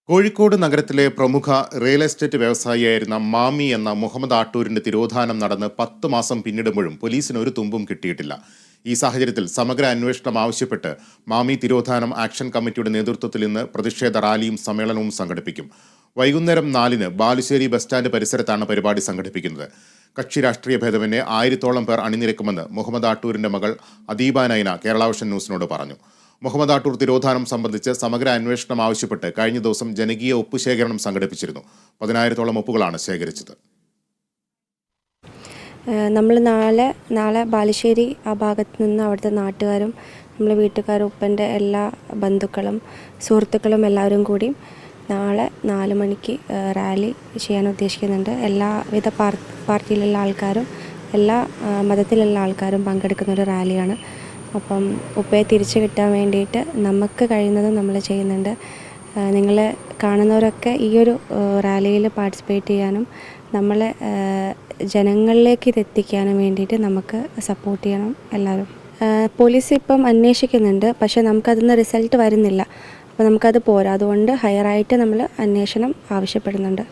കോഴിക്കോട് നഗരത്തിലെ പ്രമുഖ real estate വ്യവസായിയായിരുന്ന മാമി എന്ന മുഹമ്മദ് ആട്ടൂരിന്റെ തിരോധാനം നടന്ന് 10 മാസം പിന്നിടുമ്പോഴും പോലീസിന് ഒരു തുമ്പും കിട്ടിയിട്ടില്ല. ഈ സാഹചര്യത്തിൽ സമഗ്ര അന്വേഷണം ആവശ്യപ്പെട്ട് മാമി തിരോധാനം ആക്ഷൻ കമ്മിറ്റിയുടെ നേതൃത്വത്തിൽ ഇന്ന് പ്രതിഷേധ റാലിയും സമ്മേളനവും സംഘടിപ്പിക്കും. വൈകുന്നേരം 4-ന് ബാലുശ്ശേരി ബസ് സ്റ്റാൻഡ് പരിസരത്താണ് പരിപാടി സംഘടിപ്പിക്കുന്നത്. കക്ഷി രാഷ്ട്രീയ ഭേദമന്യേ 1000-ഓളം പേർ അണിനിരക്കുമെന്ന് മുഹമ്മദ് ആട്ടൂരിന്റെ മകൾ അദീബ നൈന കേരള വിഷൻ ന്യൂസിനോട് പറഞ്ഞു. മുഹമ്മദ് ആട്ടൂർ തിരോധാനം സംബന്ധിച്ച് സമഗ്ര അന്വേഷണം ആവശ്യപ്പെട്ട് കഴിഞ്ഞ ദിവസം ജനകീയ ഒപ്പുശേഖരണം സംഘടിപ്പിച്ചിരുന്നു. 10,000-ഓളം ഒപ്പുകളാണ് ശേഖരിച്ചത്. നമ്മൾ നാളെ ബാലുശ്ശേരി ആ ഭാഗത്ത് നിന്ന് അവിടുത്തെ നാട്ടുകാരും നമ്മളെ വീട്ടുകാരും ഉപ്പൻ്റെ എല്ലാ ബന്ധുക്കളും സുഹൃത്തുക്കളും എല്ലാവരും കൂടി നാളെ 4 മണിക്ക് റാലി ചെയ്യാൻ ഉദ്ദേശിക്കുന്നുണ്ട്. എല്ലാവിധ പാർട്ടിയിലുള്ള ആൾക്കാരും എല്ലാ മതത്തിലുള്ള ആൾക്കാരും പങ്കെടുക്കുന്ന ഒരു റാലിയാണ്. അപ്പം ഉപ്പയെ തിരിച്ചു കിട്ടാൻ വേണ്ടിയിട്ട് നമുക്ക് കഴിയുന്നതും നമ്മൾ ചെയ്യുന്നുണ്ട്. നിങ്ങൾ കാണുന്നവരൊക്കെ ഈ ഒരു റാലിയിൽ പാർട്ടിസിപ്പേറ്റ് ചെയ്യാനും നമ്മളെ ജനങ്ങളിലേക്ക് ഇതെത്തിക്കാനും വേണ്ടിയിട്ട് നമുക്ക് സപ്പോർട്ട് ചെയ്യണം എല്ലാവരും. പോലീസ് ഇപ്പം അന്വേഷിക്കുന്നുണ്ട്, പക്ഷേ നമുക്കതിന് റിസൾട്ട് വരുന്നില്ല. അപ്പോൾ നമുക്കത് പോരാ. അതുകൊണ്ട് ഹയറായിട്ട് നമ്മൾ അന്വേഷണം ആവശ്യപ്പെടുന്നുണ്ട്.